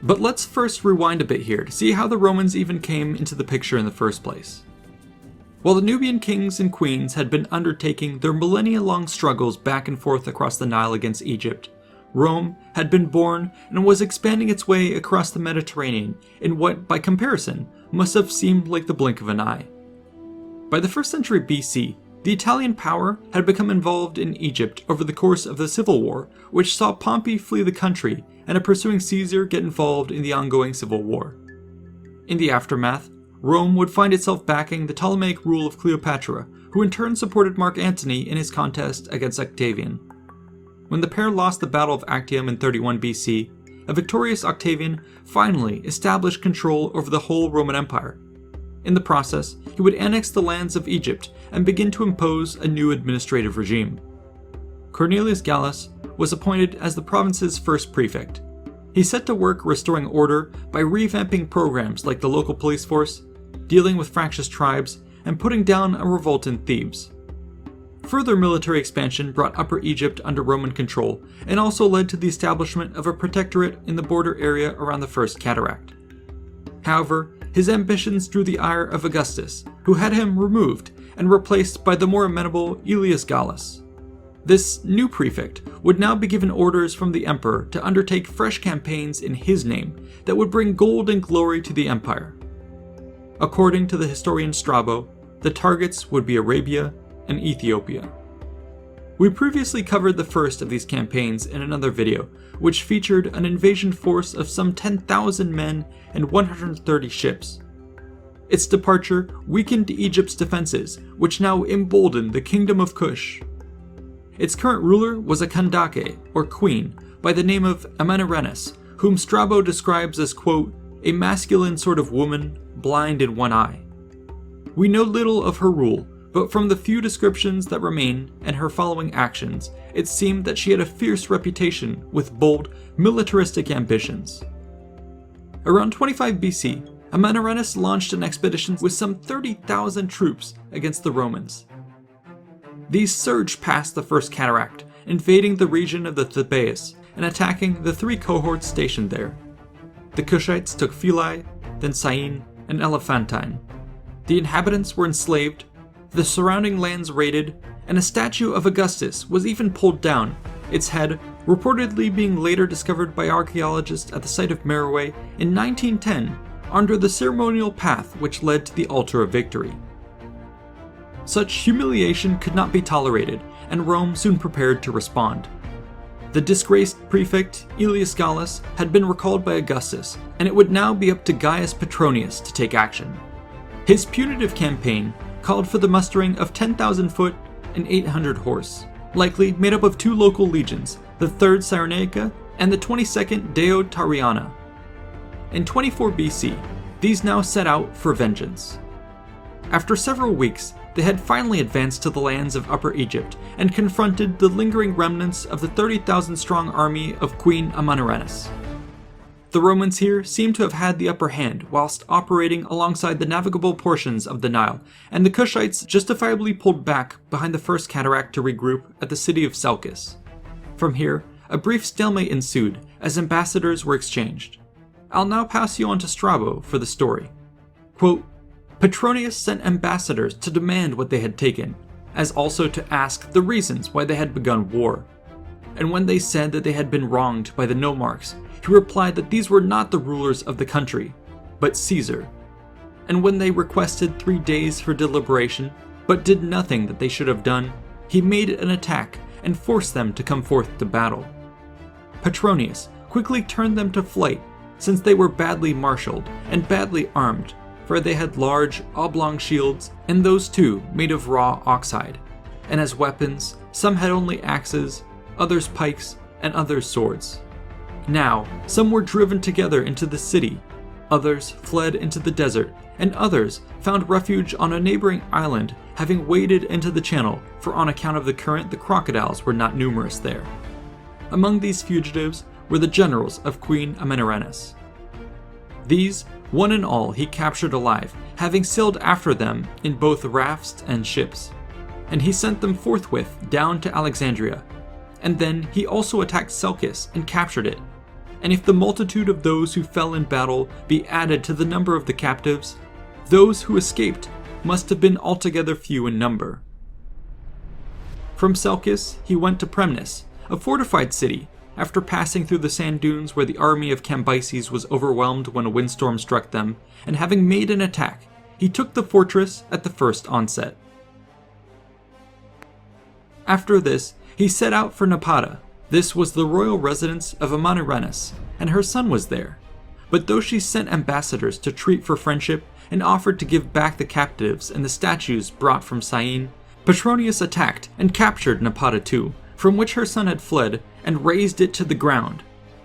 But let's first rewind a bit here to see how the Romans even came into the picture in the first place. While the Nubian kings and queens had been undertaking their millennia-long struggles back and forth across the Nile against Egypt, Rome had been born and was expanding its way across the Mediterranean in what, by comparison, must have seemed like the blink of an eye. By the 1st century BC, the Italian power had become involved in Egypt over the course of the civil war, which saw Pompey flee the country and a pursuing Caesar get involved in the ongoing civil war. In the aftermath, Rome would find itself backing the Ptolemaic rule of Cleopatra, who in turn supported Mark Antony in his contest against Octavian. When the pair lost the Battle of Actium in 31 BC, a victorious Octavian finally established control over the whole Roman Empire. In the process, he would annex the lands of Egypt and begin to impose a new administrative regime. Cornelius Gallus was appointed as the province's first prefect. He set to work restoring order by revamping programs like the local police force, dealing with fractious tribes, and putting down a revolt in Thebes. Further military expansion brought Upper Egypt under Roman control and also led to the establishment of a protectorate in the border area around the First Cataract. However, his ambitions drew the ire of Augustus, who had him removed and replaced by the more amenable Aelius Gallus. This new prefect would now be given orders from the emperor to undertake fresh campaigns in his name that would bring gold and glory to the empire. According to the historian Strabo, the targets would be Arabia and Ethiopia. We previously covered the first of these campaigns in another video, which featured an invasion force of some 10,000 men and 130 ships. Its departure weakened Egypt's defenses, which now emboldened the Kingdom of Kush. Its current ruler was a Kandake, or queen, by the name of Amanirenas, whom Strabo describes as, quote, a masculine sort of woman, blind in one eye. We know little of her rule, but from the few descriptions that remain and her following actions, it seemed that she had a fierce reputation with bold, militaristic ambitions. Around 25 BC, Amanirenas launched an expedition with some 30,000 troops against the Romans. These surged past the First Cataract, invading the region of the Thebais and attacking the 3 cohorts stationed there. The Kushites took Philae, then Syene, and Elephantine. The inhabitants were enslaved, the surrounding lands raided, and a statue of Augustus was even pulled down, its head reportedly being later discovered by archaeologists at the site of Meroitic in 1910 under the ceremonial path which led to the Altar of Victory. Such humiliation could not be tolerated, and Rome soon prepared to respond. The disgraced prefect, Aelius Gallus, had been recalled by Augustus, and it would now be up to Gaius Petronius to take action. His punitive campaign called for the mustering of 10,000 foot and 800 horse, likely made up of 2 local legions, the 3rd Cyrenaica and the 22nd Deo Tariana. In 24 BC, these now set out for vengeance. After several weeks, they had finally advanced to the lands of Upper Egypt and confronted the lingering remnants of the 30,000-strong army of Queen Amanirenas. The Romans here seem to have had the upper hand whilst operating alongside the navigable portions of the Nile, and the Kushites justifiably pulled back behind the First Cataract to regroup at the city of Seleucus. From here, a brief stalemate ensued as ambassadors were exchanged. I'll now pass you on to Strabo for the story. Quote, Petronius sent ambassadors to demand what they had taken, as also to ask the reasons why they had begun war. And when they said that they had been wronged by the nomarchs, he replied that these were not the rulers of the country, but Caesar. And when they requested 3 days for deliberation, but did nothing that they should have done, he made an attack and forced them to come forth to battle. Petronius quickly turned them to flight, since they were badly marshaled and badly armed, for they had large, oblong shields, and those too made of raw oxhide. And as weapons, some had only axes, others pikes, and others swords. Now, some were driven together into the city, others fled into the desert, and others found refuge on a neighboring island, having waded into the channel, for on account of the current the crocodiles were not numerous there. Among these fugitives were the generals of Queen Amanirenas. These, one and all, he captured alive, having sailed after them in both rafts and ships. And he sent them forthwith down to Alexandria. And then he also attacked Seleucus and captured it. and if the multitude of those who fell in battle be added to the number of the captives, those who escaped must have been altogether few in number. From Selkis, he went to Premnis, a fortified city, after passing through the sand dunes where the army of Cambyses was overwhelmed when a windstorm struck them, and having made an attack, he took the fortress at the first onset. After this, he set out for Napata. This was the royal residence of Amanirenas, and her son was there. But though she sent ambassadors to treat for friendship and offered to give back the captives and the statues brought from Syene, Petronius attacked and captured Napata too, from which her son had fled, and razed it to the ground.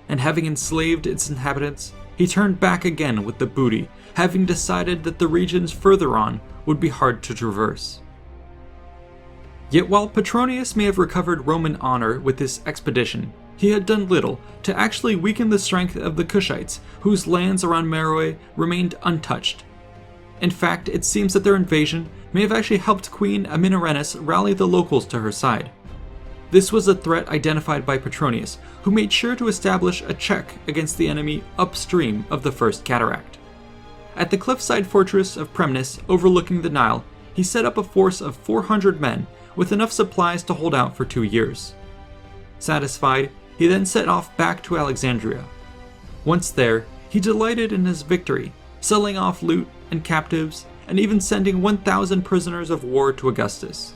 And having enslaved its inhabitants, he turned back again with the booty, having decided that the regions further on would be hard to traverse. Yet while Petronius may have recovered Roman honor with this expedition, he had done little to actually weaken the strength of the Kushites, whose lands around Meroe remained untouched. In fact, it seems that their invasion may have actually helped Queen Amanirenas rally the locals to her side. This was a threat identified by Petronius, who made sure to establish a check against the enemy upstream of the First Cataract. At the cliffside fortress of Premnis overlooking the Nile, he set up a force of 400 men with enough supplies to hold out for 2 years. Satisfied, he then set off back to Alexandria. Once there, he delighted in his victory, selling off loot and captives, and even sending 1,000 prisoners of war to Augustus.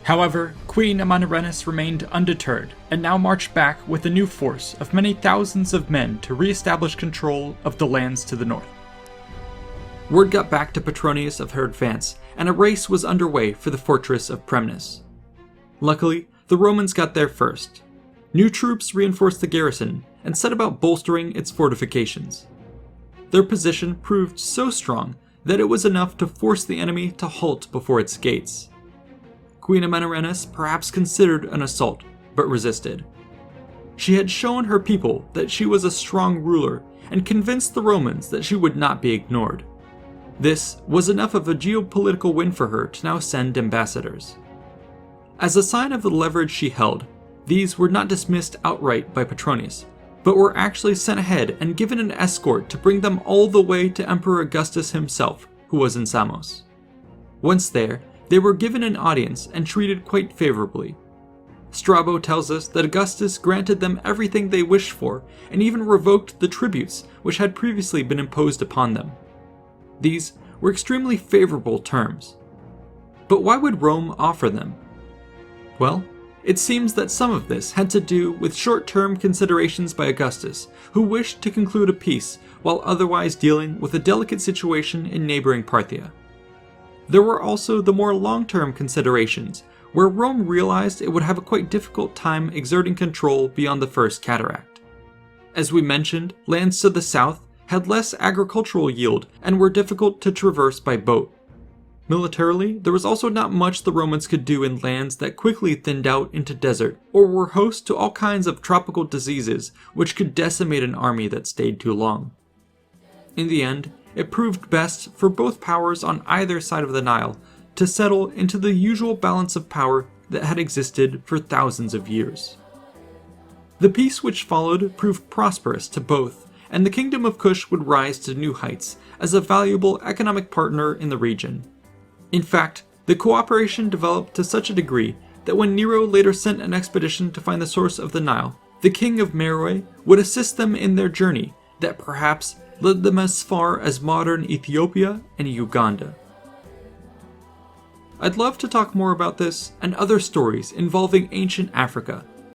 However, Queen Amanirenas remained undeterred, and now marched back with a new force of many thousands of men to re-establish control of the lands to the north. Word got back to Petronius of her advance, and a race was underway for the fortress of Premnis. Luckily, the Romans got there first. New troops reinforced the garrison, and set about bolstering its fortifications. Their position proved so strong that it was enough to force the enemy to halt before its gates. Queen Amanirenas perhaps considered an assault, but resisted. She had shown her people that she was a strong ruler, and convinced the Romans that she would not be ignored. This was enough of a geopolitical win for her to now send ambassadors. As a sign of the leverage she held, these were not dismissed outright by Petronius, but were actually sent ahead and given an escort to bring them all the way to Emperor Augustus himself, who was in Samos. Once there, they were given an audience and treated quite favorably. Strabo tells us that Augustus granted them everything they wished for, and even revoked the tributes which had previously been imposed upon them. These were extremely favorable terms. But why would Rome offer them? Well, it seems that some of this had to do with short-term considerations by Augustus, who wished to conclude a peace while otherwise dealing with a delicate situation in neighboring Parthia. There were also the more long-term considerations, where Rome realized it would have a quite difficult time exerting control beyond the First Cataract. As we mentioned, lands to the south had less agricultural yield and were difficult to traverse by boat. Militarily, there was also not much the Romans could do in lands that quickly thinned out into desert, or were host to all kinds of tropical diseases which could decimate an army that stayed too long. In the end, it proved best for both powers on either side of the Nile to settle into the usual balance of power that had existed for thousands of years. The peace which followed proved prosperous to both, and the kingdom of Kush would rise to new heights as a valuable economic partner in the region. In fact, the cooperation developed to such a degree that when Nero later sent an expedition to find the source of the Nile, the king of Meroe would assist them in their journey that perhaps led them as far as modern Ethiopia and Uganda. I'd love to talk more about this and other stories involving ancient Africa,